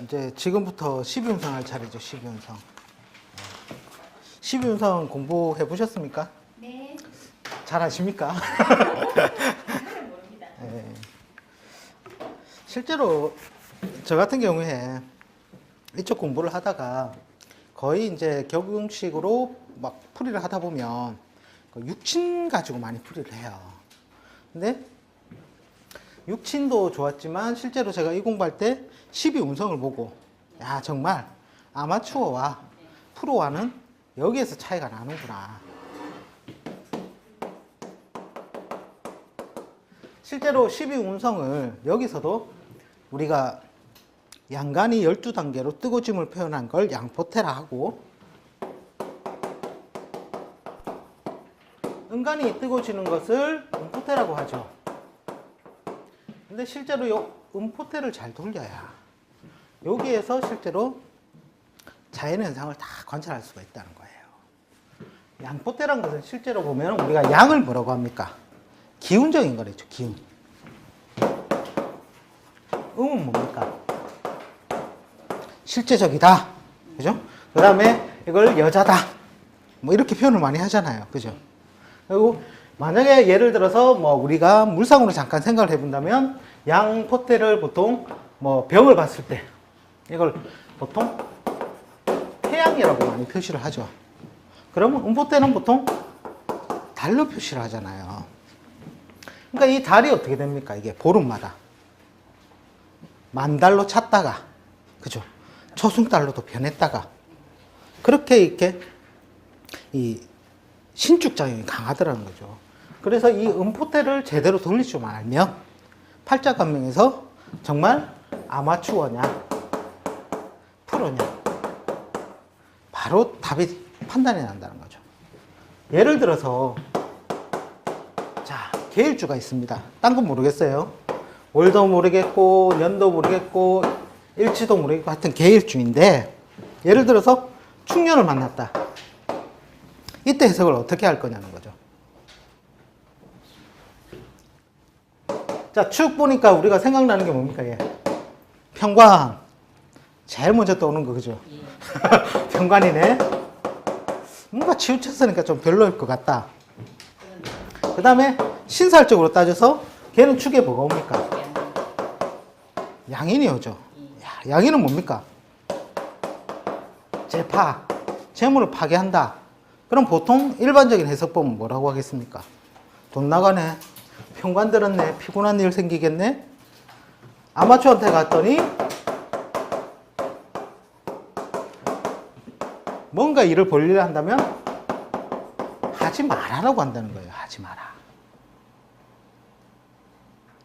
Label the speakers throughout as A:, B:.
A: 이제 지금부터 12운성 할 차례죠. 12운성. 12운성 공부해 보셨습니까?
B: 네.
A: 잘 아십니까?
B: 잘은 모릅니다.
A: 네. 실제로 저 같은 경우에 이쪽 공부를 하다가 거의 이제 격응식으로 막 풀이를 하다 보면 육친 가지고 많이 풀이를 해요. 근데 육친도 좋았지만 실제로 제가 이 공부할 때 12운성을 보고 야 정말 아마추어와 프로와는 여기에서 차이가 나는구나. 실제로 12운성을 여기서도 우리가 양간이 12단계로 뜨거짐을 표현한 걸 양포테라 하고, 은간이 뜨거지는 것을 음포테라고 하죠. 근데 실제로 이 음포테를 잘 돌려야 여기에서 실제로 자연 현상을 다 관찰할 수가 있다는 거예요. 양포테라는 것은 실제로 보면 우리가 양을 뭐라고 합니까? 기운적인 거랬죠. 기운. 음은 뭡니까? 실제적이다. 그죠? 그 다음에 이걸 여자다. 뭐 이렇게 표현을 많이 하잖아요. 그죠? 그리고 만약에 예를 들어서 뭐 우리가 물상으로 잠깐 생각을 해본다면 양포테를 보통 뭐 병을 봤을 때 이걸 보통 태양이라고 많이 표시를 하죠. 그러면 음포테는 보통 달로 표시를 하잖아요. 그러니까 이 달이 어떻게 됩니까? 이게 보름마다 만달로 찼다가, 그죠? 초승달로도 변했다가, 그렇게 이렇게 이 신축작용이 강하더라는 거죠. 그래서 이 음포테를 제대로 돌릴 줄 알면 팔자간명에서 정말 아마추어냐 프로냐 바로 답이 판단이 난다는 거죠. 예를 들어서 자, 계일주가 있습니다. 딴 건 모르겠어요. 월도 모르겠고 년도 모르겠고 일치도 모르겠고 하여튼 계일주인데, 예를 들어서 축년을 만났다. 이때 해석을 어떻게 할 거냐는 거죠. 자, 축 보니까 우리가 생각나는 게 뭡니까? 얘? 평관. 제일 먼저 떠오는 거, 그죠? 평관이네. 뭔가 치우쳤으니까 좀 별로일 것 같다. 그 다음에 신살적으로 따져서 걔는 축에 뭐가 옵니까? 양인이 오죠. 양인은 뭡니까? 재파. 재물을 파괴한다. 그럼 보통 일반적인 해석법은 뭐라고 하겠습니까? 돈 나가네. 평관 들었네. 피곤한 일 생기겠네. 아마추어한테 갔더니 뭔가 일을 벌리려 한다면 하지 말아라고 한다는 거예요. 하지 마라.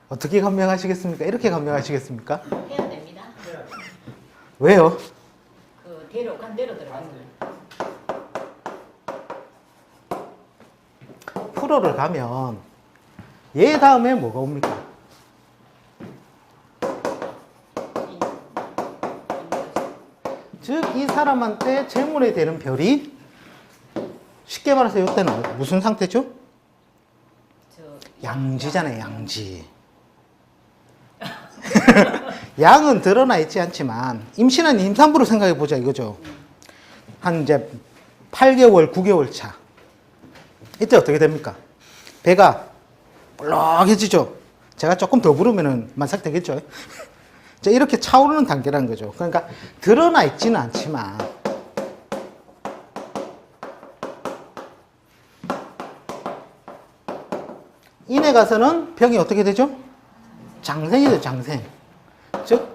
A: 어떻게 감명하시겠습니까? 이렇게 감명하시겠습니까?
B: 해야 됩니다.
A: 왜요?
B: 그 대로 간 대로 들어갔어요.
A: 프로를 가면 얘 다음에 뭐가 옵니까? 즉 이 사람한테 재물이 되는 별이 쉽게 말해서 이때는 무슨 상태죠? 양지잖아요. 양지. 양은 드러나 있지 않지만 임신한 임산부로 생각해 보자 이거죠. 한 이제 8개월, 9개월 차. 이때 어떻게 됩니까? 배가 볼록해지죠. 제가 조금 더 부르면은 만삭 되겠죠. 자, 이렇게 차오르는 단계라는 거죠. 그러니까 드러나 있지는 않지만 인에 가서는 병이 어떻게 되죠? 장생이 되죠. 장생. 즉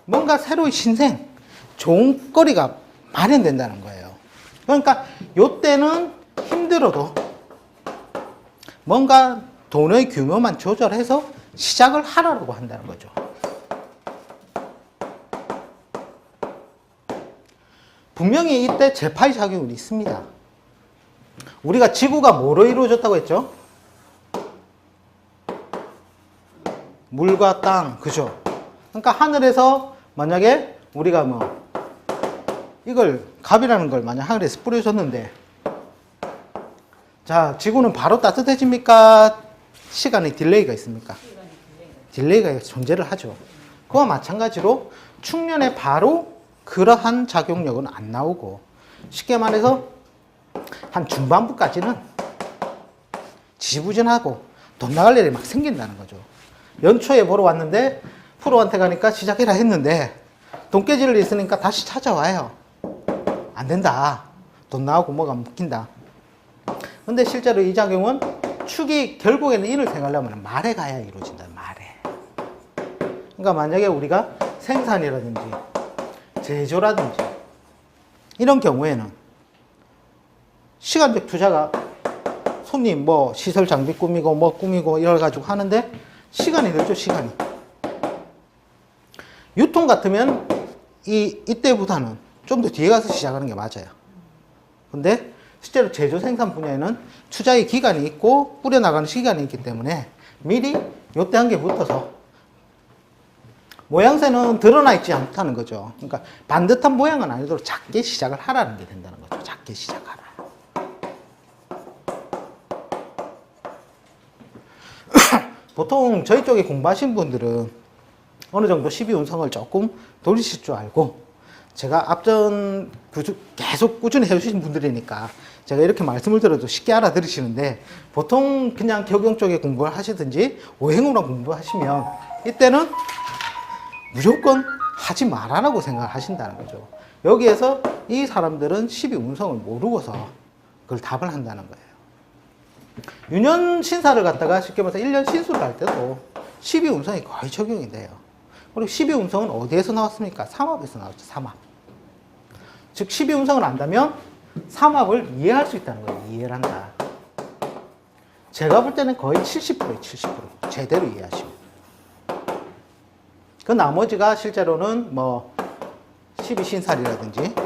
A: 뭔가 새로운 신생, 좋은 거리가 마련된다는 거예요. 그러니까 요때는 힘들어도 뭔가 돈의 규모만 조절해서 시작을 하라고 한다는 거죠. 분명히 이때 재파의 작용이 있습니다. 우리가 지구가 뭐로 이루어졌다고 했죠? 물과 땅, 그죠? 그러니까 하늘에서 만약에 우리가 뭐 이걸 갑이라는 걸 만약 하늘에서 뿌려줬는데, 자, 지구는 바로 따뜻해집니까? 시간의 딜레이가 있습니까? 딜레이가 존재를 하죠. 그와 마찬가지로 축년에 바로 그러한 작용력은 안 나오고, 쉽게 말해서 한 중반부까지는 지지부진하고 돈 나갈 일이 막 생긴다는 거죠. 연초에 보러 왔는데 프로한테 가니까 시작해라 했는데 돈 깨질 일 있으니까 다시 찾아와요. 안 된다. 돈 나오고 뭐가 묶인다. 근데 실제로 이 작용은 축이 결국에는 인을 생각하려면 말에 가야 이루어진다. 말에. 그러니까 만약에 우리가 생산이라든지 제조라든지 이런 경우에는 시간적 투자가 손님 뭐 시설 장비 꾸미고 뭐 꾸미고 이래 가지고 하는데 시간이 들죠. 시간이. 유통 같으면 이때보다는 좀 더 뒤에 가서 시작하는 게 맞아요. 근데 실제로 제조 생산 분야에는 투자의 기간이 있고 뿌려나가는 시간이 있기 때문에 미리 요때 한 개 붙어서 모양새는 드러나 있지 않다는 거죠. 그러니까 반듯한 모양은 아니도록 작게 시작을 하라는 게 된다는 거죠. 작게 시작하라. 보통 저희 쪽에 공부하신 분들은 어느 정도 12운성을 조금 돌리실 줄 알고, 제가 앞전 계속 꾸준히 해주신 분들이니까 제가 이렇게 말씀을 드려도 쉽게 알아들으시는데, 보통 그냥 격용 쪽에 공부를 하시든지 오행으로 공부하시면 이때는 무조건 하지 말아라고 생각을 하신다는 거죠. 여기에서 이 사람들은 12운성을 모르고서 그걸 답을 한다는 거예요. 유년 신사를 갖다가 쉽게 말해서 1년 신수를 할 때도 12운성이 거의 적용이 돼요. 그리고 12운성은 어디에서 나왔습니까? 삼합에서 나왔죠. 삼합. 즉 12운성을 안다면 삼합을 이해할 수 있다는 거예요. 이해를 한다. 제가 볼 때는 거의 70%예요. 70%. 제대로 이해하시면. 그 나머지가 실제로는 뭐 12신살이라든지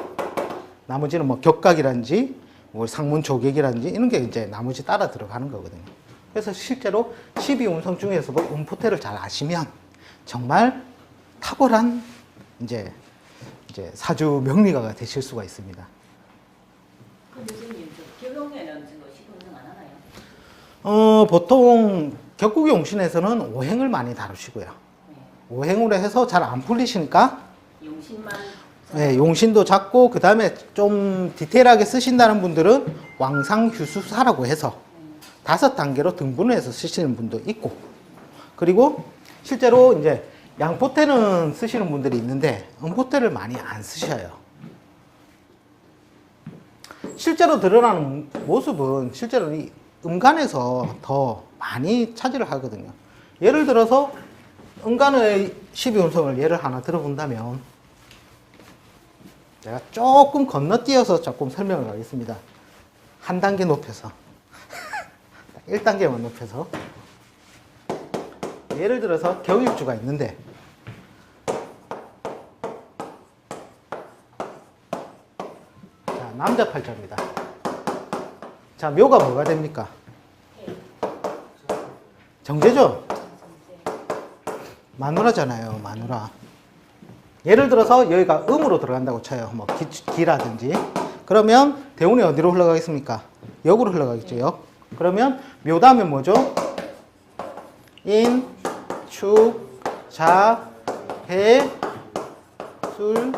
A: 나머지는 뭐 격각이라든지 뭐 상문 조객이라든지 이런 게 이제 나머지 따라 들어가는 거거든요. 그래서 실제로 12운성 중에서도 음포태를 잘 아시면 정말 탁월한 이제 사주 명리가가 되실 수가 있습니다.
B: 근데 선생님, 격용에는 지금 12운성 안 하나요?
A: 보통 격국의 용신에서는 오행을 많이 다루시고요.
B: 네.
A: 오행으로 해서 잘 안 풀리시니까
B: 용신만.
A: 네, 용신도 작고 그 다음에 좀 디테일하게 쓰신다는 분들은 왕상휴수사라고 해서 5단계로 등분을 해서 쓰시는 분도 있고, 그리고 실제로 이제 양포태는 쓰시는 분들이 있는데 음포태를 많이 안 쓰셔요. 실제로 드러나는 모습은 실제로 이 음간에서 더 많이 차지를 하거든요. 예를 들어서 음간의 12운성을 예를 하나 들어본다면, 제가 조금 건너뛰어서 조금 설명을 하겠습니다. 한 단계 높여서 1단계만 높여서, 예를 들어서 경일주가 있는데 자, 남자 팔자입니다. 자, 묘가 뭐가 됩니까? 정제죠? 마누라잖아요. 마누라. 예를 들어서 여기가 음으로 들어간다고 쳐요. 뭐 기라든지. 그러면 대운이 어디로 흘러가겠습니까? 역으로 흘러가겠죠. 역. 그러면 묘 다음에 뭐죠? 인, 축, 자, 해, 술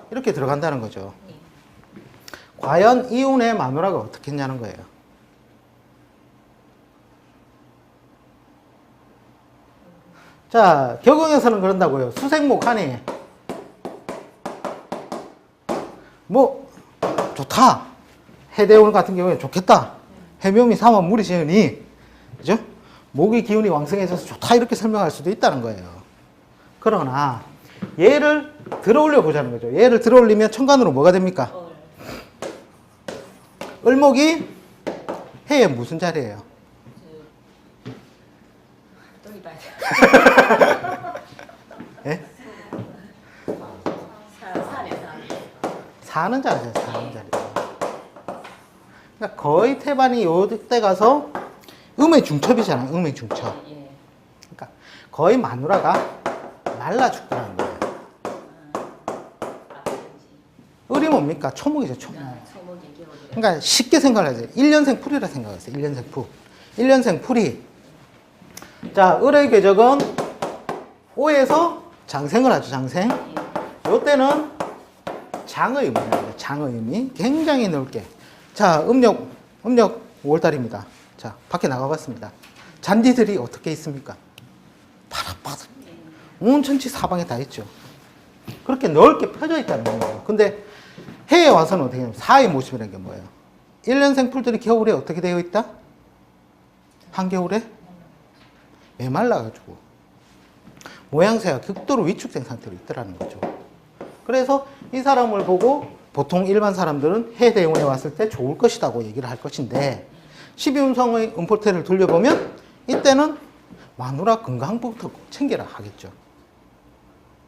A: 이렇게 들어간다는 거죠. 과연 이운의 마누라가 어떻게 했냐는 거예요. 자, 격용에서는 그런다고요. 수생목 하니 뭐 좋다. 해대운 같은 경우에 좋겠다. 해묘미 삼합 무리 지으니, 그죠? 목의 기운이 왕성해져서 좋다 이렇게 설명할 수도 있다는 거예요. 그러나 얘를 들어올려 보자는 거죠. 얘를 들어올리면 천간으로 뭐가 됩니까? 을목이 해의 무슨 자리예요?
B: 또 봐야 돼.
A: 예? 사는 자리죠. 사는 자리. 그러니까 거의 태반이 요때 가서 음의 중첩이잖아요. 음의 중첩.
B: 예.
A: 그러니까 거의 마누라가 말라 죽더라는 거예요. 을이 뭡니까? 초목이죠. 초목.
B: 소목이 겨울이라.
A: 그러니까 쉽게 생각을 하세요. 1년생 풀이라 생각하세요. 1년생 풀. 1년생 풀이. 자, 을의 궤적은 오에서 장생을 하죠, 장생.
B: 예.
A: 요때는 장의입니다. 장의음이 굉장히 넓게. 자, 음력 5월달입니다. 자, 밖에 나가봤습니다. 잔디들이 어떻게 있습니까? 파닥파닥. 온 천지 사방에 다 있죠. 그렇게 넓게 펴져 있다는 거예요. 근데 해에 와서는 어떻게 하냐면 사의 모습이라는 게 뭐예요? 1년생 풀들이 겨울에 어떻게 되어 있다? 한겨울에 메말라가지고 모양새가 극도로 위축된 상태로 있더라는 거죠. 그래서 이 사람을 보고 보통 일반 사람들은 해 대운에 왔을 때 좋을 것이라고 얘기를 할 것인데 12운성의 음포태를 돌려보면 이때는 마누라 건강부터 챙겨라 하겠죠.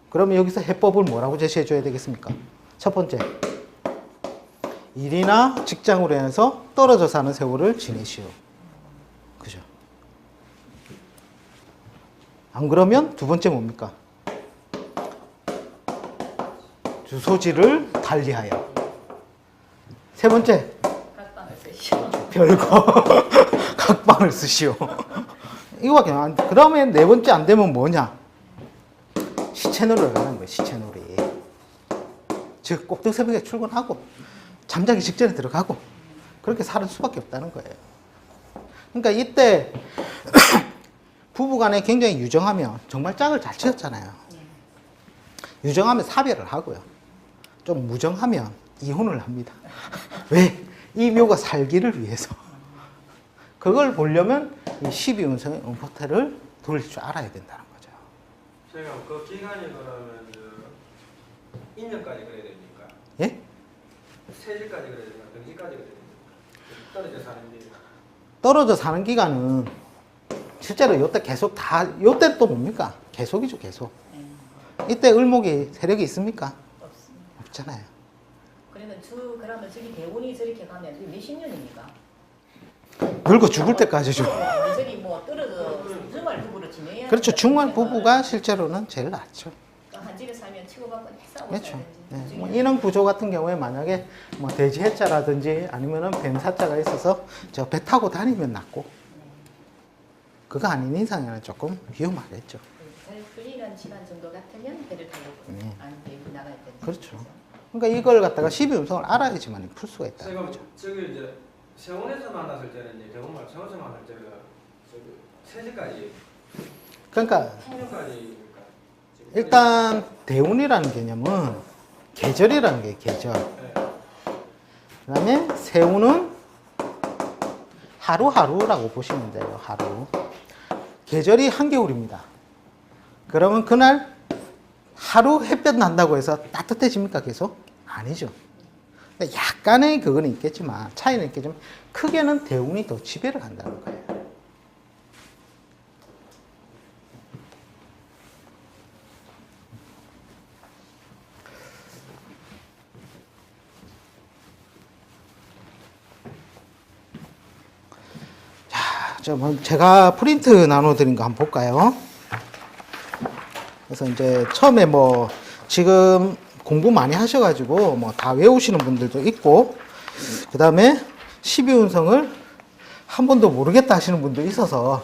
A: 그러면 여기서 해법을 뭐라고 제시해 줘야 되겠습니까? 첫 번째, 일이나 직장으로 인해서 떨어져 사는 세월을 지내시오. 그죠? 안 그러면 두 번째 뭡니까? 주소지를 달리하여. 세 번째,
B: 각방을 쓰시오.
A: 별거 각방을 쓰시오. 이거밖에 안 돼. 그 다음에 네 번째 안 되면 뭐냐? 시채놀이를 하는 거예요. 시채놀이. 즉 꼭두 새벽에 출근하고 잠자기 직전에 들어가고 그렇게 살 수밖에 없다는 거예요. 그러니까 이때 부부간에 굉장히 유정하면 정말 짝을 잘 지었잖아요. 유정하면 사별을 하고요. 좀 무정하면 이혼을 합니다. 왜? 이 묘가 살기를 위해서. 그걸 보려면 이 12운성의 음포태를 돌릴 줄 알아야 된다는 거죠.
C: 제가 그 기간이 그러면 인년까지 그래야 됩니까?
A: 예?
C: 세일까지 그래야 됩니까? 등기까지 그래야 됩니까? 떨어져 사는 게.
A: 떨어져 사는 기간은 실제로 요때 계속 다, 요때 또 뭡니까? 계속이죠, 계속. 이때 을목이 세력이 있습니까?
B: 없습니다.
A: 없잖아요.
B: 그러면 저기 대운이 저렇게 가면 저기 몇십 년입니까?
A: 늙어 죽을 때까지죠.
B: 완전히 뭐 떨어져 주말 부부로 지내야.
A: 그렇죠. 중간 부부가 실제로는 제일 낫죠.
B: 한 집에 살면 치고받고 싸우고
A: 그렇죠.
B: 살든지.
A: 네. 뭐 인원 구조 같은 경우에 만약에 뭐 돼지 해자라든지 아니면은 뱀 사자가 있어서 저 배 타고 다니면 낫고 그거 아닌 이상에는 조금 위험하겠죠.
B: 잘 풀리는 집안 정도 같으면 배를 타려고
A: 네.
B: 안 되고 나가야 되는.
A: 그렇죠. 그러니까 이걸 갖다가 12운성을 알아야지만 풀 수가 있다.
C: 제가 저기 이제 세원에서 만났을 때는 이제 대부분 세원에서 만날 때가 저기 세지까지
A: 그러니까
C: 풍년까지니까.
A: 일단 대운이라는 개념은 계절이라는 게 계절.
C: 네.
A: 그 다음에 세운은 하루하루라고 보시면 돼요. 하루. 계절이 한겨울입니다. 그러면 그날 하루 햇볕 난다고 해서 따뜻해집니까 계속? 아니죠. 약간의 그거는 있겠지만 차이는 있겠지만 크게는 대운이 더 지배를 한다는 거예요. 제가 프린트 나눠드린 거 한번 볼까요? 그래서 이제 처음에 뭐 지금 공부 많이 하셔가지고 뭐 다 외우시는 분들도 있고, 그 다음에 12운성을 한 번도 모르겠다 하시는 분도 있어서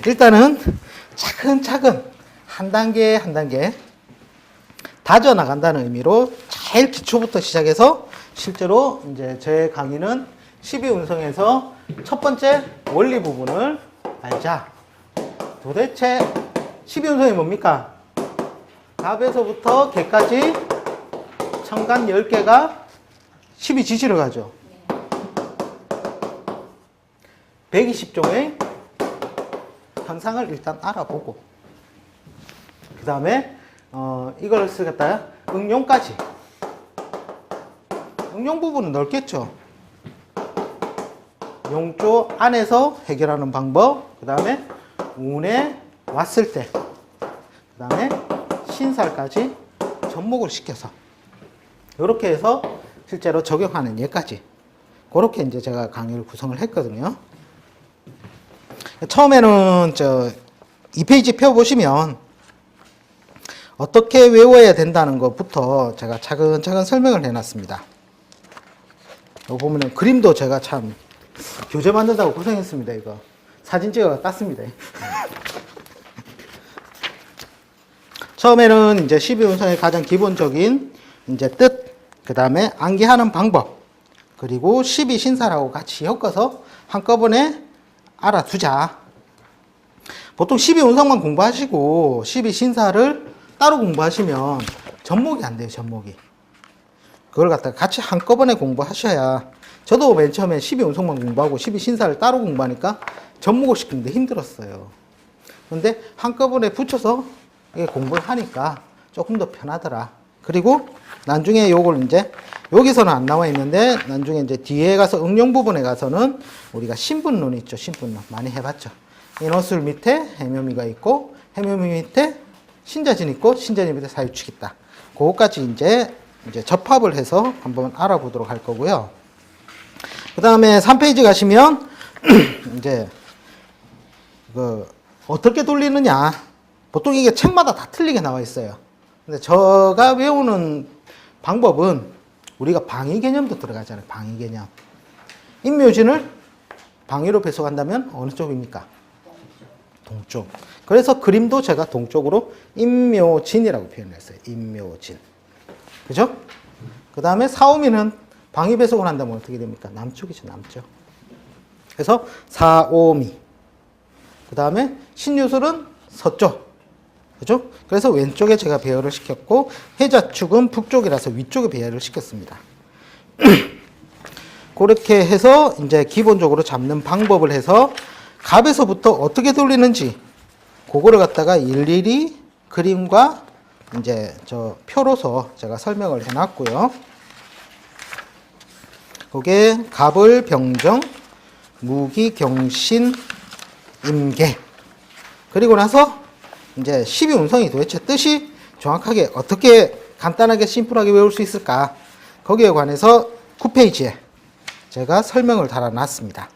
A: 일단은 차근차근 한 단계 한 단계 다져 나간다는 의미로 제일 기초부터 시작해서 실제로 이제 제 강의는 12운성에서 첫 번째 원리 부분을 알자. 도대체 12운성이 뭡니까? 갑에서부터 개까지 천간 10개가 12지지를 가죠. 120종의 현상을 일단 알아보고 그 다음에 이걸 쓰겠다 응용까지. 응용 부분은 넓겠죠. 용조 안에서 해결하는 방법, 그 다음에 운에 왔을 때, 그 다음에 신살까지 접목을 시켜서 이렇게 해서 실제로 적용하는 예까지 그렇게 이제 제가 강의를 구성을 했거든요. 처음에는 저 2페이지 펴보시면 어떻게 외워야 된다는 것부터 제가 차근차근 설명을 해놨습니다. 여기 보면은 그림도 제가 참 교재 만든다고 고생했습니다. 이거 사진 찍어 땄습니다. 처음에는 이제 12운성의 가장 기본적인 이제 뜻, 그 다음에 암기하는 방법, 그리고 12신사라고 같이 엮어서 한꺼번에 알아두자. 보통 12운성만 공부하시고 12신사를 따로 공부하시면 접목이 안 돼요, 접목이. 그걸 갖다가 같이 한꺼번에 공부하셔야, 저도 맨 처음에 12운성만 공부하고 12신사를 따로 공부하니까 접목을 시키는데 힘들었어요. 근데 한꺼번에 붙여서 공부를 하니까 조금 더 편하더라. 그리고 나중에 요걸 이제 여기서는 안 나와 있는데 나중에 이제 뒤에 가서 응용 부분에 가서는 우리가 신분론 있죠. 신분론 많이 해봤죠. 인어술 밑에 해묘미가 있고 해묘미 밑에 신자진 있고 신자진 밑에 사유축 있다. 그거까지 이제 접합을 해서 한번 알아보도록 할 거고요. 그 다음에 3페이지 가시면 이제 어떻게 돌리느냐. 보통 이게 책마다 다 틀리게 나와 있어요. 근데 제가 외우는 방법은 우리가 방위 개념도 들어가잖아요. 방위 개념. 인묘진을 방위로 배속한다면 어느 쪽입니까? 동쪽. 그래서 그림도 제가 동쪽으로 인묘진이라고 표현했어요. 인묘진. 그죠? 그 다음에 사오미는 방위 배속을 한다면 어떻게 됩니까? 남쪽이죠. 남쪽. 그래서 사오미. 그 다음에 신유술은 서쪽. 그죠? 그래서 왼쪽에 제가 배열을 시켰고, 해자축은 북쪽이라서 위쪽에 배열을 시켰습니다. 그렇게 해서 이제 기본적으로 잡는 방법을 해서 갑에서부터 어떻게 돌리는지, 그거를 갖다가 일일이 그림과 이제 저 표로서 제가 설명을 해 놨고요. 그게 갑을 병정, 무기, 경신, 임계. 그리고 나서 이제 12운성이 도대체 뜻이 정확하게 어떻게 간단하게 심플하게 외울 수 있을까? 거기에 관해서 9페이지에 제가 설명을 달아놨습니다.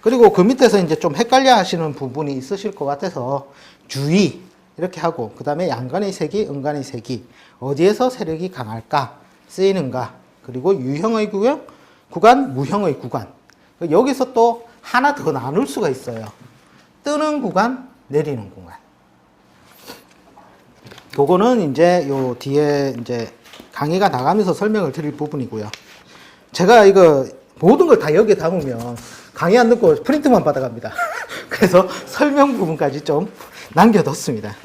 A: 그리고 그 밑에서 이제 좀 헷갈려 하시는 부분이 있으실 것 같아서 주의 이렇게 하고, 그 다음에 양간의 세기, 음간의 세기, 어디에서 세력이 강할까, 쓰이는가, 그리고 유형의 구간, 무형의 구간. 여기서 또 하나 더 나눌 수가 있어요. 뜨는 구간, 내리는 구간. 요거는 이제 요 뒤에 이제 강의가 나가면서 설명을 드릴 부분이고요. 제가 이거 모든 걸 다 여기에 담으면 강의 안 듣고 프린트만 받아갑니다. 그래서 설명 부분까지 좀 남겨뒀습니다.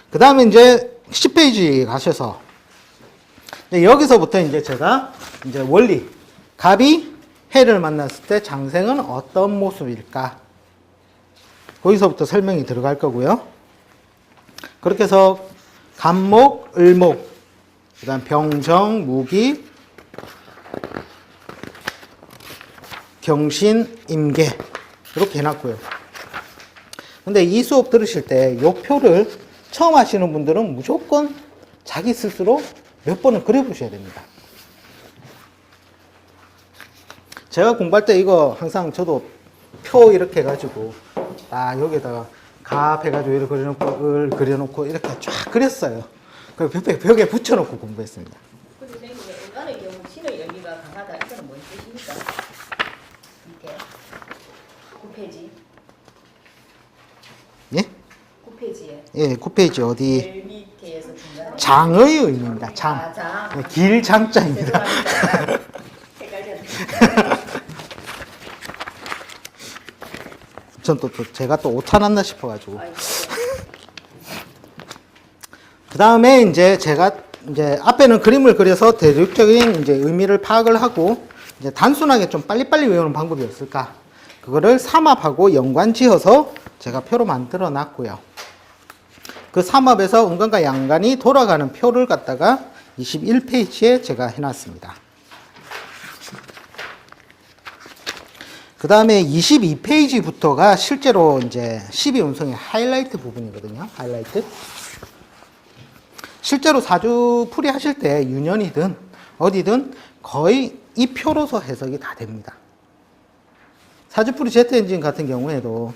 A: 그 다음에 이제 10페이지 가셔서 여기서부터 이제 제가 이제 원리, 갑이 해를 만났을 때 장생은 어떤 모습일까? 거기서부터 설명이 들어갈 거고요. 그렇게 해서 갑목, 을목, 그 다음 병정, 무기, 경신, 임계 이렇게 해놨고요. 근데 이 수업 들으실 때 이 표를 처음 하시는 분들은 무조건 자기 스스로 몇 번은 그려보셔야 됩니다. 제가 공부할 때 이거 항상 저도 표 이렇게 해가지고 딱 여기다가 갑 해가지고 이렇게 그려놓고 을 그려놓고 이렇게 쫙 그렸어요. 그리고 벽에 붙여놓고 공부했습니다.
B: 근데 선생님, 인간의 경우 신의 열기가 강하다. 이거는 뭔 뜻입니까? 밑에 9페이지.
A: 예?
B: 9페이지에.
A: 예, 9페이지 어디?
B: 제일 밑에에서 중간에.
A: 장의 의미입니다. 장.
B: 아, 장.
A: 네, 길장자입니다.
B: 죄송합니다. 헷갈렸네.
A: 전 또 제가 또 오타났나 싶어가지고.
B: 아이고.
A: 그 다음에 이제 제가 이제 앞에는 그림을 그려서 대략적인 이제 의미를 파악을 하고 이제 단순하게 좀 빨리빨리 외우는 방법이 없을까? 그거를 삼합하고 연관 지어서 제가 표로 만들어 놨고요. 그 삼합에서 음간과 양간이 돌아가는 표를 갖다가 21페이지에 제가 해놨습니다. 그 다음에 22페이지부터가 실제로 이제 12운성의 하이라이트 부분이거든요. 하이라이트. 실제로 사주 풀이 하실 때 유년이든 어디든 거의 이 표로서 해석이 다 됩니다. 사주풀이 제트 엔진 같은 경우에도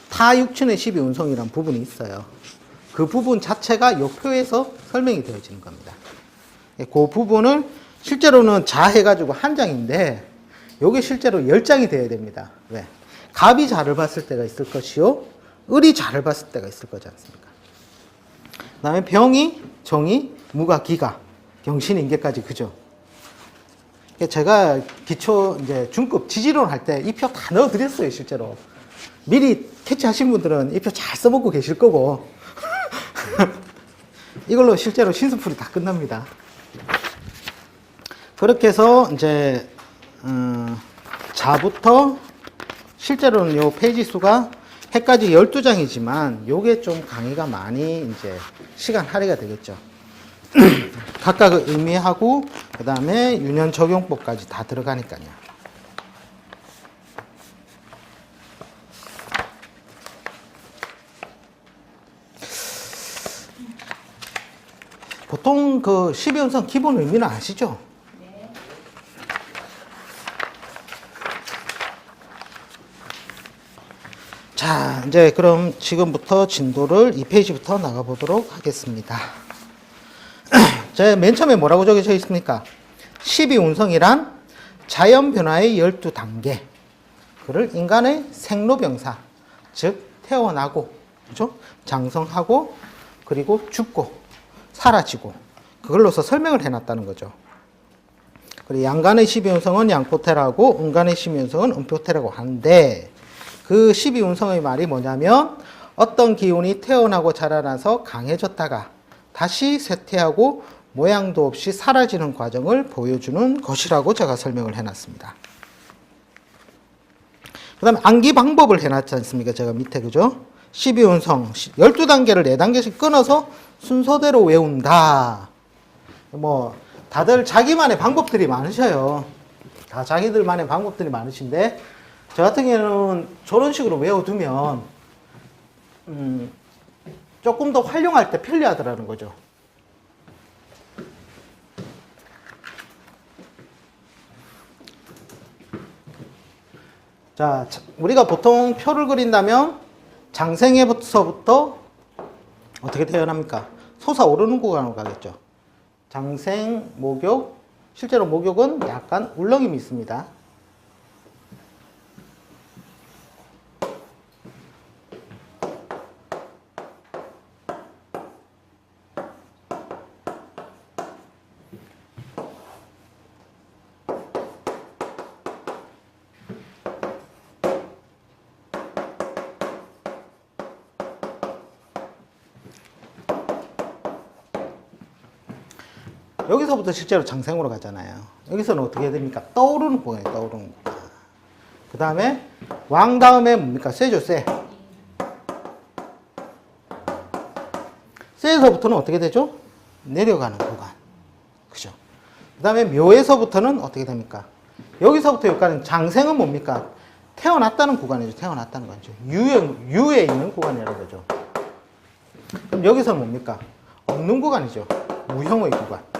A: 타육춘의 12운성이라는 부분이 있어요. 그 부분 자체가 이 표에서 설명이 되어지는 겁니다. 그 부분을 실제로는 자 해가지고 한 장인데 요게 실제로 10장이 돼야 됩니다. 왜? 갑이 자를 봤을 때가 있을 것이요. 을이 자를 봤을 때가 있을 거지 않습니까? 그 다음에 병이, 정이, 무가, 기가, 경신, 인계까지 그죠? 제가 기초 이제 중급 지지론 할 때 이 표 다 넣어드렸어요, 실제로. 미리 캐치하신 분들은 이 표 잘 써먹고 계실 거고. 이걸로 실제로 신수풀이 다 끝납니다. 그렇게 해서 이제 자부터 실제로는 요 페이지 수가 해까지 12장이지만 요게 좀 강의가 많이 이제 시간 할애가 되겠죠. 각각의 의미하고 그 다음에 유년 적용법까지 다 들어가니까요. 보통 그 12운성 기본 의미는 아시죠?
B: 네.
A: 자, 이제 그럼 지금부터 진도를 2페이지부터 나가보도록 하겠습니다. 제가 맨 처음에 뭐라고 적혀져 있습니까? 12운성이란 자연 변화의 12단계. 그를 인간의 생로병사, 즉 태어나고, 그죠? 장성하고, 그리고 죽고, 사라지고, 그걸로서 설명을 해놨다는 거죠. 그리고 양간의 12운성은 양포태라고, 음간의 12운성은 음포태라고 하는데, 그 12운성의 말이 뭐냐면 어떤 기운이 태어나고 자라나서 강해졌다가 다시 쇠퇴하고 모양도 없이 사라지는 과정을 보여주는 것이라고 제가 설명을 해놨습니다. 그 다음에 암기 방법을 해놨지 않습니까? 제가 밑에 그죠? 12운성 12단계를 4단계씩 끊어서 순서대로 외운다. 뭐 다들 자기만의 방법들이 많으셔요. 다 자기들만의 방법들이 많으신데 저 같은 경우는 저런 식으로 외워두면 조금 더 활용할 때 편리하더라는 거죠. 자, 우리가 보통 표를 그린다면 장생에서부터 어떻게 태어납니까? 솟아오르는 구간으로 가겠죠. 장생, 목욕, 실제로 목욕은 약간 울렁임이 있습니다. 여기서부터 실제로 장생으로 가잖아요. 여기서는 어떻게 해야 됩니까? 떠오르는 구간이에요. 떠오르는 구간. 그 다음에 왕 다음에 뭡니까? 쇠죠, 쇠. 쇠에서부터는 어떻게 되죠? 내려가는 구간. 그죠? 그 다음에 묘에서부터는 어떻게 됩니까? 여기서부터 여기까지는 장생은 뭡니까? 태어났다는 구간이죠. 태어났다는 거죠. 유에 있는 구간이라는 거죠. 그럼 여기서는 뭡니까? 없는 구간이죠. 무형의 구간.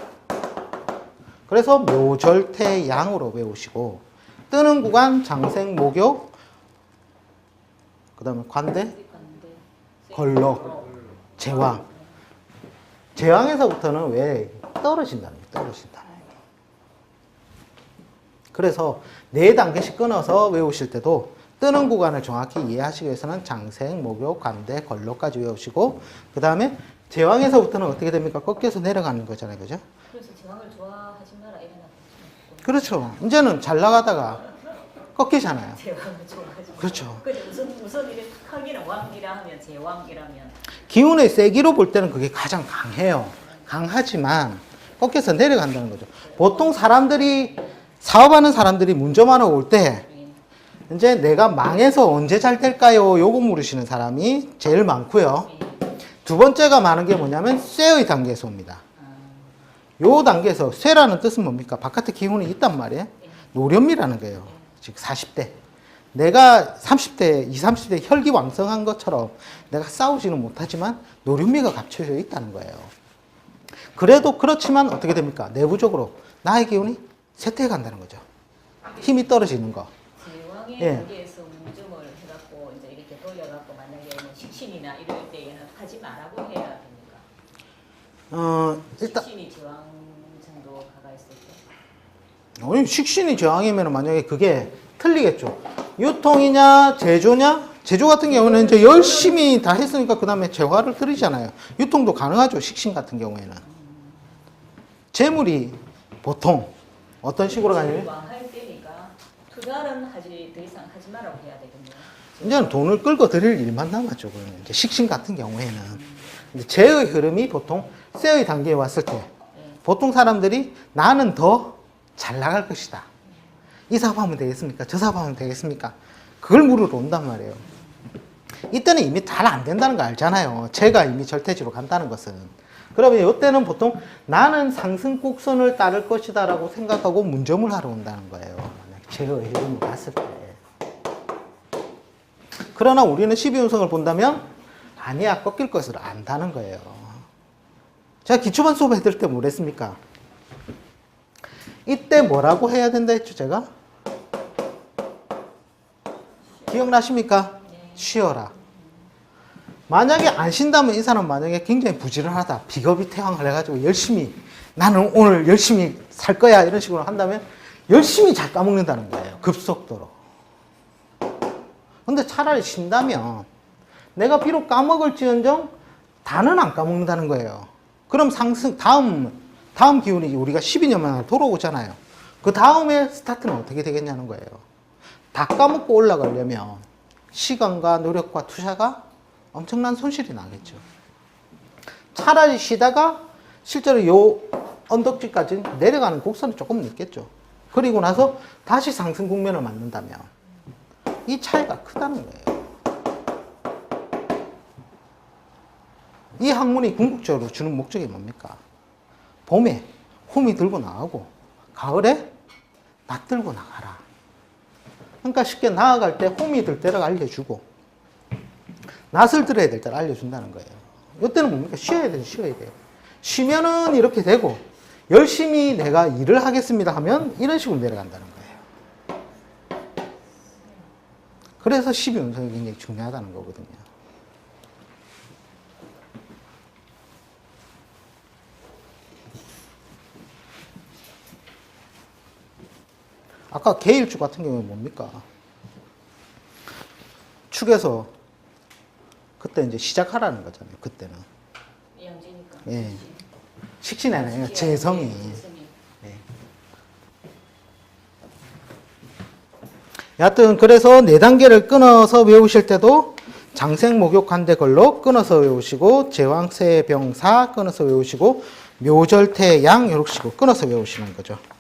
A: 그래서 묘절태양으로 외우시고 뜨는 구간 장생, 목욕, 그 다음에 관대, 걸록, 제왕. 제왕에서부터는 왜 떨어진다는 거예요. 떨어진다는 거예요. 그래서 4단계씩 끊어서 외우실 때도 뜨는 구간을 정확히 이해하시기 위해서는 장생, 목욕, 관대, 걸록까지 외우시고 그 다음에 제왕에서부터는 어떻게 됩니까? 꺾여서 내려가는 거잖아요. 그죠?
B: 그래서 제왕을 좋아하지 마라 이런
A: 그렇죠. 이제는 잘 나가다가 꺾이잖아요.
B: 제왕을 좋아하지 마라.
A: 그렇죠.
B: 근데 우선 이제 크기는 왕기라 하면 제왕기라면
A: 기운의 세기로 볼 때는 그게 가장 강해요. 강하지만 꺾여서 내려간다는 거죠. 보통 사람들이 사업하는 사람들이 문제만 올 때 이제 내가 망해서 언제 잘 될까요? 요거 물으시는 사람이 제일 많고요. 두 번째가 많은 게 뭐냐면 쇠의 단계에서 옵니다. 요 단계에서 쇠라는 뜻은 뭡니까? 바깥에 기운이 있단 말이에요. 노련미라는 거예요. 즉 40대. 내가 30대, 20, 30대 혈기왕성한 것처럼 내가 싸우지는 못하지만 노련미가 갖춰져 있다는 거예요. 그래도 그렇지만 어떻게 됩니까? 내부적으로 나의 기운이 쇠퇴해 간다는 거죠. 힘이 떨어지는 거.
B: 제왕의
A: 예.
B: 단계에서 문점을 해갖고 이제 이렇게 돌려갖고 만약에 뭐 식신이나 이럴 때에는 하지 말라고 해야 됩니까?
A: 일단
B: 식신이 제왕 정도 가가 있을 때.
A: 아니, 식신이 저항이면 만약에 그게 틀리겠죠. 유통이냐, 제조냐? 제조 같은 경우는 이제 열심히 다 했으니까 그 다음에 재화를 드리잖아요. 유통도 가능하죠. 식신 같은 경우에는. 재물이 보통 어떤 식으로 가냐면
B: 왕할 때니까 투자는 하지 더 이상 하지 말라고 해야 되겠네요.
A: 이제는 돈을 끌고 드릴 일만 남았죠. 그러면 이제 식신 같은 경우에는 이제 재의 흐름이 보통 쇠의 단계에 왔을 때 보통 사람들이 나는 더 잘 나갈 것이다. 이 사업하면 되겠습니까? 저 사업하면 되겠습니까? 그걸 물으러 온단 말이에요. 이때는 이미 잘 안 된다는 거 알잖아요. 재가 이미 절대지로 간다는 것은. 그러면 이때는 보통 나는 상승 곡선을 따를 것이다 라고 생각하고 문점을 하러 온다는 거예요. 만약 재의 흐름을 봤을 때. 그러나 우리는 12운성을 본다면 아니야, 꺾일 것을 안다는 거예요. 제가 기초반 수업 해드릴 때 뭐랬습니까? 이때 뭐라고 해야 된다 했죠, 제가? 기억나십니까? 쉬어라. 만약에 안 쉰다면 이 사람 만약에 굉장히 부지런하다. 비겁이 태왕을 해가지고 열심히 나는 오늘 열심히 살 거야 이런 식으로 한다면 열심히 잘 까먹는다는 거예요. 급속도로. 근데 차라리 쉰다면 내가 비록 까먹을지언정 다는 안 까먹는다는 거예요. 그럼 상승 다음 기운이 우리가 12년만 돌아오잖아요. 그 다음에 스타트는 어떻게 되겠냐는 거예요. 다 까먹고 올라가려면 시간과 노력과 투자가 엄청난 손실이 나겠죠. 차라리 쉬다가 실제로 요 언덕지까지 내려가는 곡선이 조금 늦겠죠. 그리고 나서 다시 상승 국면을 맞는다면 이 차이가 크다는 거예요. 이 학문이 궁극적으로 주는 목적이 뭡니까? 봄에 홈이 들고 나가고 가을에 낫 들고 나가라. 그러니까 쉽게 나아갈 때 홈이 들 때를 알려주고 낫을 들어야 될 때를 알려준다는 거예요. 이때는 뭡니까? 쉬어야 돼요. 쉬어야 돼요. 쉬면은 이렇게 되고 열심히 내가 일을 하겠습니다 하면 이런 식으로 내려간다는 거예요. 그래서 12운성이 굉장히 중요하다는 거거든요. 아까 개일주 같은 경우는 뭡니까? 축에서 그때 이제 시작하라는 거잖아요. 그때는.
B: 양지니까.
A: 예. 식신이 아니라 재성이. 예. 여하튼 그래서 4단계를 끊어서 외우실 때도 장생 목욕한대 걸로 끊어서 외우시고 제왕세병사 끊어서 외우시고 묘절태양 이렇게 끊어서 외우시는 거죠.